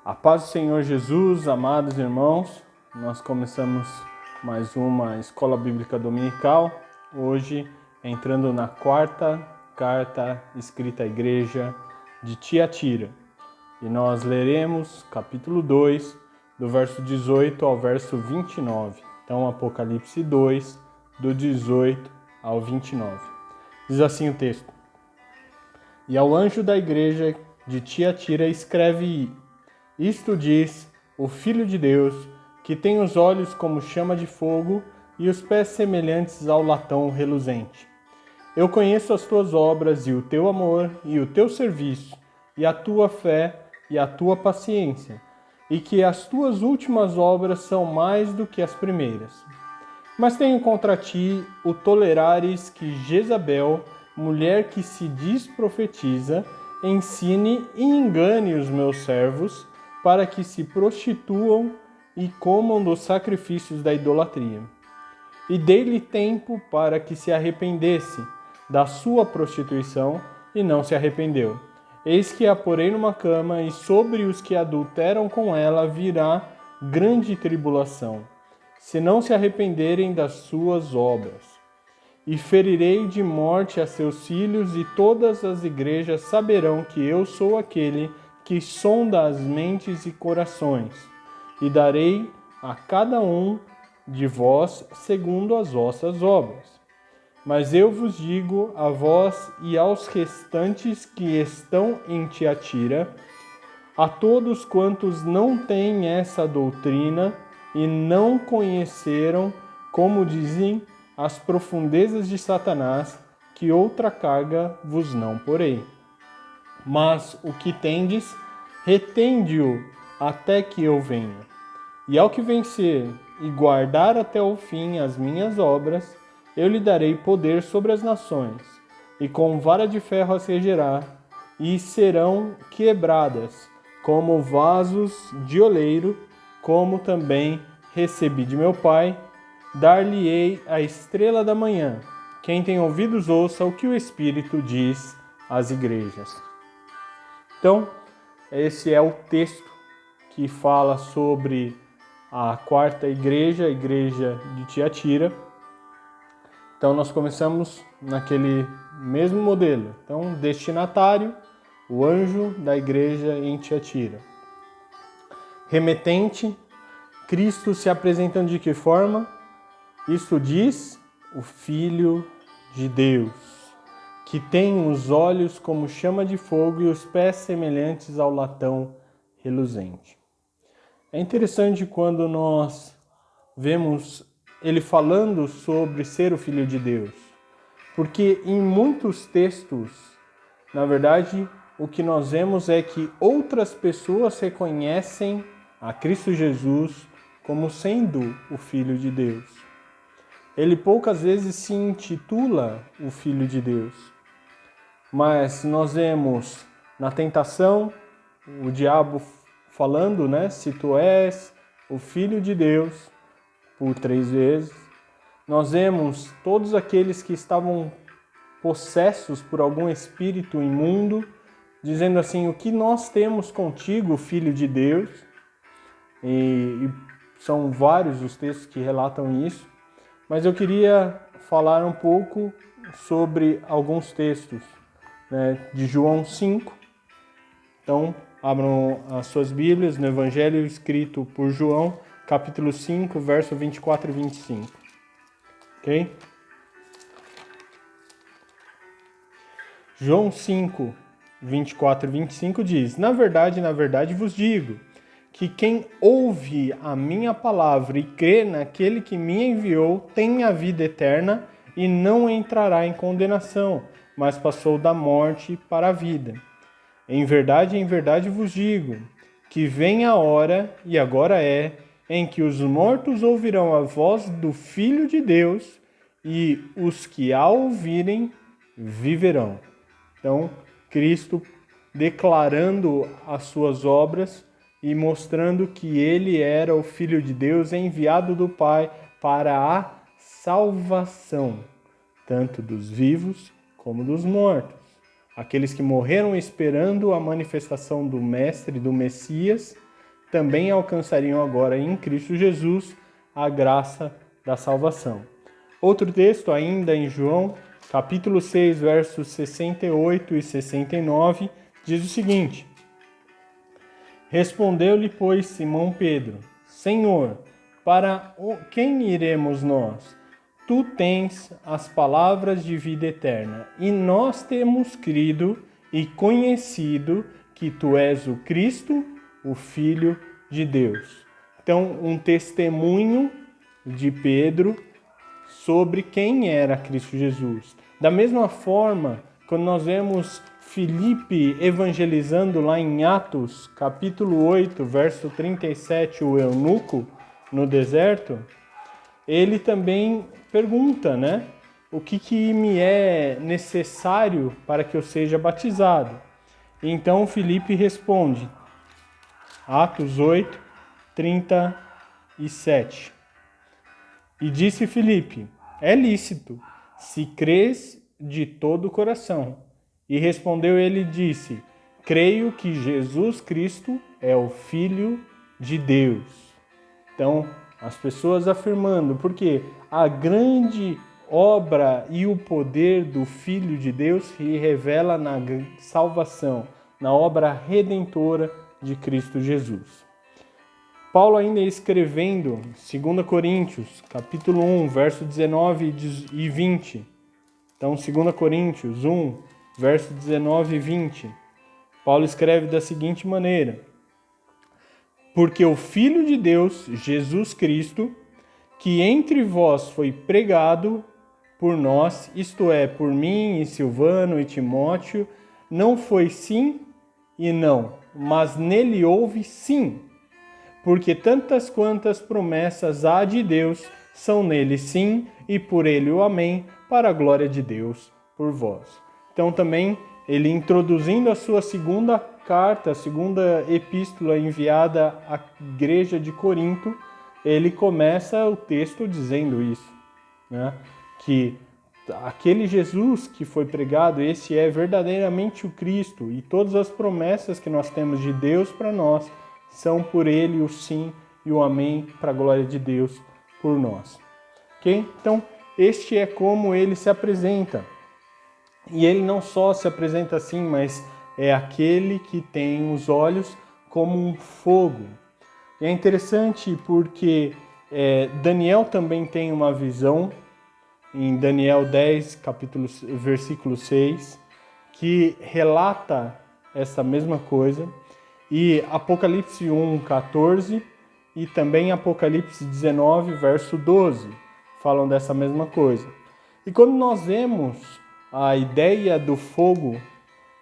A paz do Senhor Jesus, amados irmãos, nós começamos mais uma Escola Bíblica Dominical, hoje entrando na quarta carta escrita à igreja de Tiatira. E nós leremos capítulo 2, do verso 18 ao verso 29. Então, Apocalipse 2, do 18 ao 29. Diz assim o texto: E ao anjo da igreja de Tiatira escreve: Isto diz o Filho de Deus, que tem os olhos como chama de fogo e os pés semelhantes ao latão reluzente. Eu conheço as tuas obras e o teu amor e o teu serviço, e a tua fé e a tua paciência, e que as tuas últimas obras são mais do que as primeiras. Mas tenho contra ti o tolerares que Jezabel, mulher que se diz profetiza, ensine e engane os meus servos, para que se prostituam e comam dos sacrifícios da idolatria. E dei-lhe tempo para que se arrependesse da sua prostituição, e não se arrependeu. Eis que a porei numa cama, e sobre os que adulteram com ela virá grande tribulação, se não se arrependerem das suas obras. E ferirei de morte a seus filhos, e todas as igrejas saberão que eu sou aquele que sonda as mentes e corações, e darei a cada um de vós segundo as vossas obras. Mas eu vos digo a vós e aos restantes que estão em Tiatira, a todos quantos não têm essa doutrina e não conheceram, como dizem, as profundezas de Satanás, que outra carga vos não porei. Mas o que tendes, retende-o até que eu venha. E ao que vencer e guardar até o fim as minhas obras, eu lhe darei poder sobre as nações, e com vara de ferro as regerá, e serão quebradas, como vasos de oleiro, como também recebi de meu Pai, dar-lhe-ei a estrela da manhã. Quem tem ouvidos ouça o que o Espírito diz às igrejas. Então, esse é o texto que fala sobre a quarta igreja, a igreja de Tiatira. Então, nós começamos naquele mesmo modelo. Então, destinatário, o anjo da igreja em Tiatira. Remetente, Cristo se apresentando de que forma? Isto diz o Filho de Deus, que tem os olhos como chama de fogo e os pés semelhantes ao latão reluzente. É interessante quando nós vemos ele falando sobre ser o Filho de Deus, porque em muitos textos, na verdade, o que nós vemos é que outras pessoas reconhecem a Cristo Jesus como sendo o Filho de Deus. Ele poucas vezes se intitula o Filho de Deus, mas nós vemos na tentação o diabo falando, se tu és o Filho de Deus, por 3 vezes. Nós vemos todos aqueles que estavam possessos por algum espírito imundo, dizendo assim: o que nós temos contigo, Filho de Deus? E são vários os textos que relatam isso, mas eu queria falar um pouco sobre alguns textos de João 5. Então, abram as suas Bíblias no Evangelho escrito por João, capítulo 5, verso 24 e 25. Ok? João 5, 24 e 25 diz: na verdade vos digo, que quem ouve a minha palavra e crê naquele que me enviou tem a vida eterna e não entrará em condenação, mas passou da morte para a vida. Em verdade vos digo, que vem a hora, e agora é, em que os mortos ouvirão a voz do Filho de Deus, e os que a ouvirem viverão. Então, Cristo declarando as suas obras e mostrando que ele era o Filho de Deus enviado do Pai para a salvação, tanto dos vivos como dos mortos. Aqueles que morreram esperando a manifestação do Mestre, do Messias, também alcançariam agora em Cristo Jesus a graça da salvação. Outro texto ainda em João, capítulo 6, versos 68 e 69, diz o seguinte: Respondeu-lhe, pois, Simão Pedro: Senhor, para quem iremos nós? Tu tens as palavras de vida eterna, e nós temos crido e conhecido que tu és o Cristo, o Filho de Deus. Então, um testemunho de Pedro sobre quem era Cristo Jesus. Da mesma forma, quando nós vemos Filipe evangelizando lá em Atos, capítulo 8, verso 37, o eunuco no deserto, ele também pergunta, né? O que me é necessário para que eu seja batizado? Então Filipe responde, Atos 8, 37. E disse Filipe: é lícito, se crês de todo o coração. E respondeu ele e disse: creio que Jesus Cristo é o Filho de Deus. Então, as pessoas afirmando, porque a grande obra e o poder do Filho de Deus se revela na salvação, na obra redentora de Cristo Jesus. Paulo ainda escrevendo 2 Coríntios, capítulo 1, verso 19 e 20. Então, 2 Coríntios 1, verso 19 e 20. Paulo escreve da seguinte maneira: porque o Filho de Deus, Jesus Cristo, que entre vós foi pregado por nós, isto é, por mim e Silvano e Timóteo, não foi sim e não, mas nele houve sim. Porque tantas quantas promessas há de Deus, são nele sim, e por ele o amém, para a glória de Deus por vós. Então também ele introduzindo a sua segunda carta, a segunda epístola enviada à igreja de Corinto, ele começa o texto dizendo isso, né? Que aquele Jesus que foi pregado, esse é verdadeiramente o Cristo, e todas as promessas que nós temos de Deus para nós, são por ele o sim e o amém para a glória de Deus por nós. Ok? Então, este é como ele se apresenta. E ele não só se apresenta assim, mas é aquele que tem os olhos como um fogo. E é interessante porque Daniel também tem uma visão, em Daniel 10, versículo 6, que relata essa mesma coisa. E Apocalipse 1, 14 e também Apocalipse 19, verso 12, falam dessa mesma coisa. E quando nós vemos a ideia do fogo,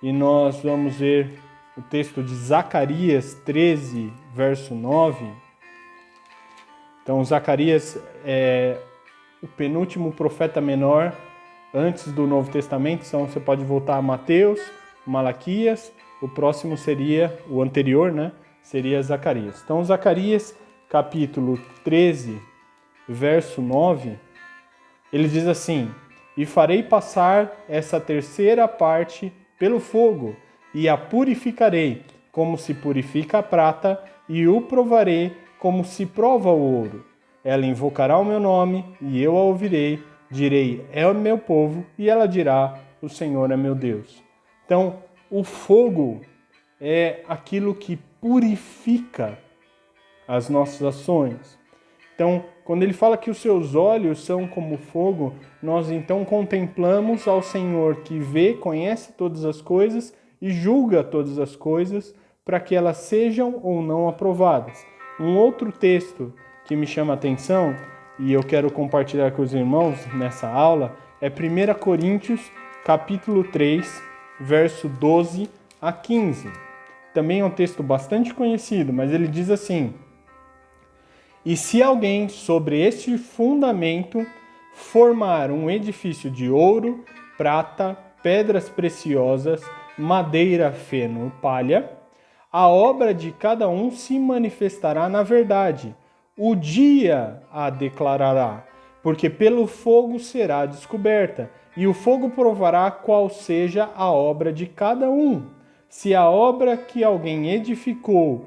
e nós vamos ver o texto de Zacarias 13, verso 9. Então, Zacarias é o penúltimo profeta menor antes do Novo Testamento, então você pode voltar a Mateus, Malaquias. O próximo seria, o anterior, né? Seria Zacarias. Então, Zacarias, capítulo 13, verso 9, ele diz assim: e farei passar essa terceira parte pelo fogo, e a purificarei, como se purifica a prata, e o provarei, como se prova o ouro. Ela invocará o meu nome, e eu a ouvirei, direi, é o meu povo, e ela dirá, o Senhor é meu Deus. Então, o fogo é aquilo que purifica as nossas ações. Então, quando ele fala que os seus olhos são como fogo, nós então contemplamos ao Senhor que vê, conhece todas as coisas e julga todas as coisas para que elas sejam ou não aprovadas. Um outro texto que me chama a atenção e eu quero compartilhar com os irmãos nessa aula é 1 Coríntios, capítulo 3, verso 12 a 15. Também é um texto bastante conhecido, mas ele diz assim: e se alguém sobre este fundamento formar um edifício de ouro, prata, pedras preciosas, madeira, feno, palha, a obra de cada um se manifestará na verdade. O dia a declarará, porque pelo fogo será descoberta, e o fogo provará qual seja a obra de cada um. Se a obra que alguém edificou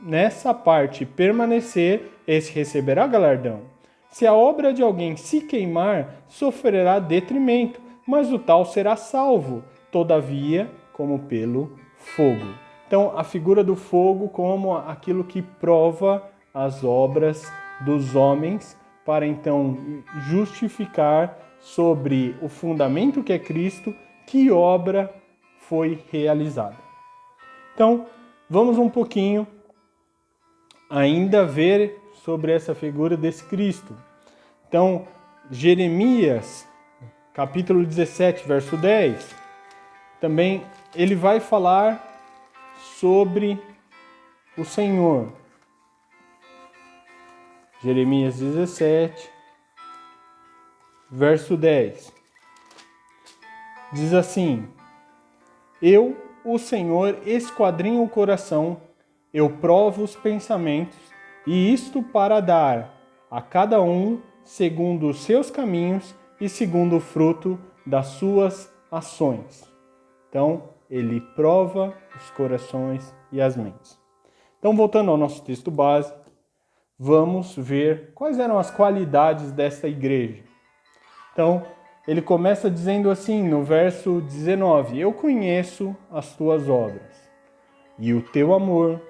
nessa parte permanecer, esse receberá galardão. Se a obra de alguém se queimar, sofrerá detrimento, mas o tal será salvo, todavia, como pelo fogo. Então, a figura do fogo como aquilo que prova as obras dos homens, para então justificar sobre o fundamento que é Cristo, que obra foi realizada. Então, vamos um pouquinho ainda ver sobre essa figura desse Cristo. Então, Jeremias, capítulo 17, verso 10, também ele vai falar sobre o Senhor. Jeremias 17, verso 10. Diz assim: Eu, o Senhor, esquadrinho o coração, eu provo os pensamentos, e isto para dar a cada um segundo os seus caminhos e segundo o fruto das suas ações. Então, ele prova os corações e as mentes. Então, voltando ao nosso texto base, vamos ver quais eram as qualidades dessa igreja. Então, ele começa dizendo assim, no verso 19: Eu conheço as tuas obras, e o teu amor,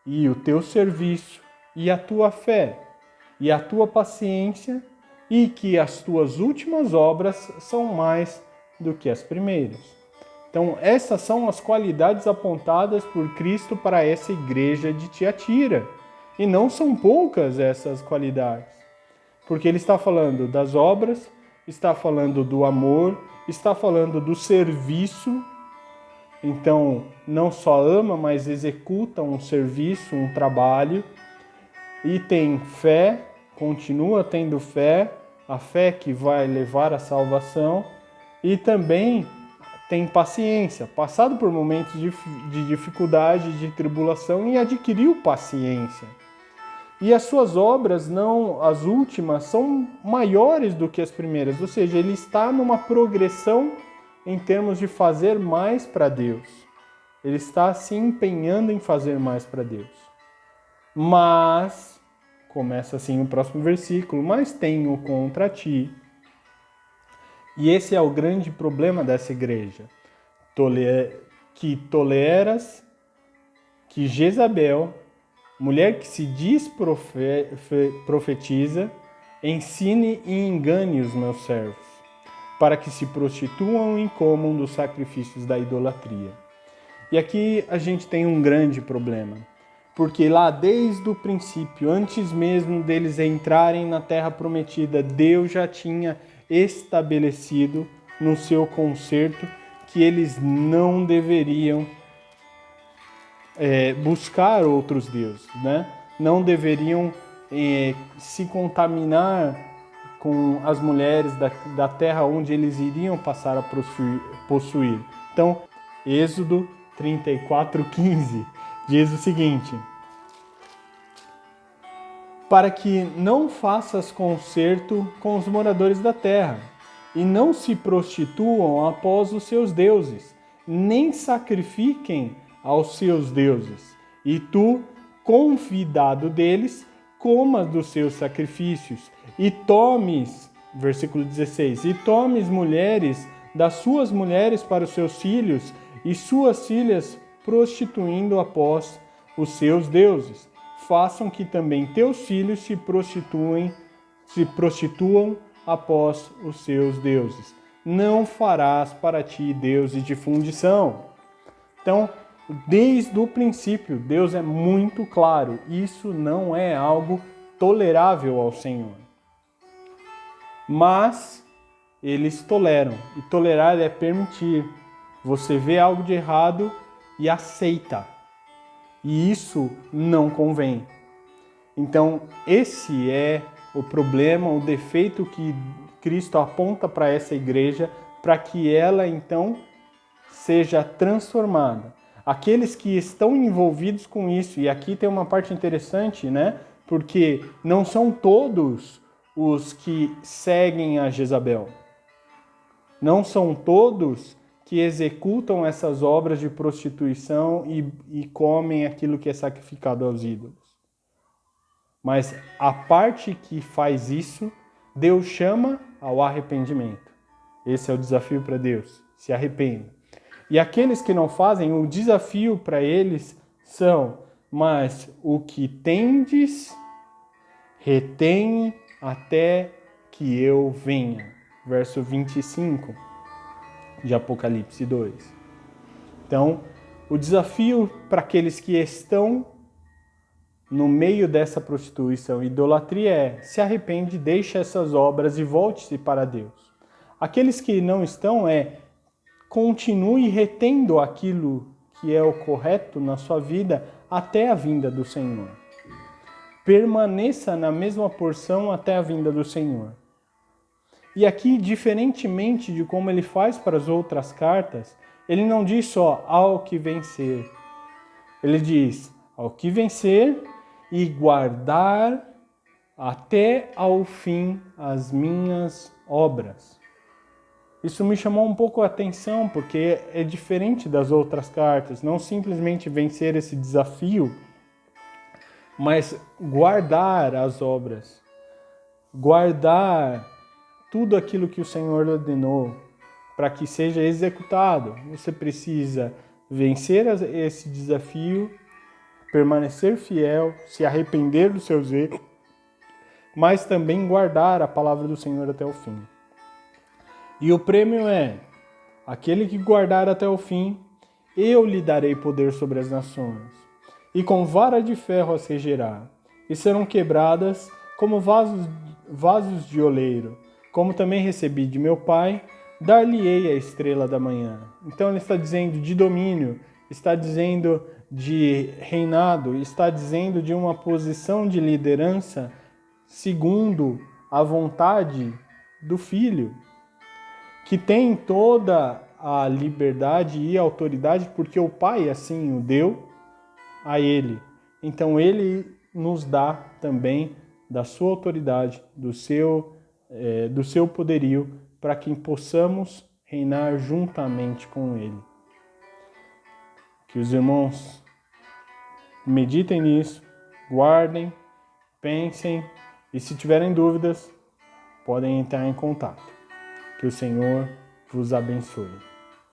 e o teu serviço, e a tua fé, e a tua paciência, e que as tuas últimas obras são mais do que as primeiras. Então, essas são as qualidades apontadas por Cristo para essa igreja de Tiatira. E não são poucas essas qualidades, porque ele está falando das obras, está falando do amor, está falando do serviço. Então, não só ama, mas executa um serviço, um trabalho. E tem fé, continua tendo fé, a fé que vai levar à salvação. E também tem paciência, passado por momentos de dificuldade, de tribulação, e adquiriu paciência. E as suas obras, não, as últimas, são maiores do que as primeiras. Ou seja, ele está numa progressão em termos de fazer mais para Deus. Ele está se empenhando em fazer mais para Deus. Mas, começa assim o próximo versículo: mas tenho contra ti. E esse é o grande problema dessa igreja. Que toleras que Jezabel, mulher que se diz profetiza, ensine e engane os meus servos, para que se prostituam e comam dos sacrifícios da idolatria. E aqui a gente tem um grande problema, porque lá desde o princípio, antes mesmo deles entrarem na terra prometida, Deus já tinha estabelecido no seu concerto que eles não deveriam buscar outros deuses, né? Não deveriam se contaminar com as mulheres da terra onde eles iriam passar a possuir. Então, Êxodo 34:15 diz o seguinte: para que não faças concerto com os moradores da terra, e não se prostituam após os seus deuses, nem sacrifiquem aos seus deuses, e tu, convidado deles, comas dos seus sacrifícios, e tomes, versículo 16, e tomes mulheres das suas mulheres para os seus filhos, e suas filhas prostituindo após os seus deuses. Façam que também teus filhos se prostituam após os seus deuses. Não farás para ti deuses de fundição. Então, desde o princípio, Deus é muito claro. Isso não é algo tolerável ao Senhor. Mas eles toleram. E tolerar é permitir. Você vê algo de errado e aceita. E isso não convém. Então, esse é o problema, o defeito que Cristo aponta para essa igreja, para que ela, então, seja transformada. Aqueles que estão envolvidos com isso, e aqui tem uma parte interessante, né? Porque não são todos os que seguem a Jezabel. Não são todos que executam essas obras de prostituição e comem aquilo que é sacrificado aos ídolos. Mas a parte que faz isso, Deus chama ao arrependimento. Esse é o desafio para Deus, se arrependa. E aqueles que não fazem, o desafio para eles são: mas o que tendes, retém até que eu venha. Verso 25 de Apocalipse 2. Então, o desafio para aqueles que estão no meio dessa prostituição e idolatria é: se arrepende, deixa essas obras e volte-se para Deus. Aqueles que não estão continue retendo aquilo que é o correto na sua vida até a vinda do Senhor. Permaneça na mesma porção até a vinda do Senhor. E aqui, diferentemente de como ele faz para as outras cartas, ele não diz só ao que vencer. Ele diz ao que vencer e guardar até ao fim as minhas obras. Isso me chamou um pouco a atenção, porque é diferente das outras cartas. Não simplesmente vencer esse desafio, mas guardar as obras. Guardar tudo aquilo que o Senhor ordenou para que seja executado. Você precisa vencer esse desafio, permanecer fiel, se arrepender dos seus erros, mas também guardar a palavra do Senhor até o fim. E o prêmio é: aquele que guardar até o fim, eu lhe darei poder sobre as nações, e com vara de ferro as regerá, e serão quebradas como vasos de oleiro, como também recebi de meu Pai, dar-lhe-ei a estrela da manhã. Então ele está dizendo de domínio, está dizendo de reinado, está dizendo de uma posição de liderança segundo a vontade do Filho, que tem toda a liberdade e autoridade, porque o Pai assim o deu a ele. Então ele nos dá também da sua autoridade, do seu poderio, para que possamos reinar juntamente com ele. Que os irmãos meditem nisso, guardem, pensem, e se tiverem dúvidas, podem entrar em contato. Que o Senhor vos abençoe.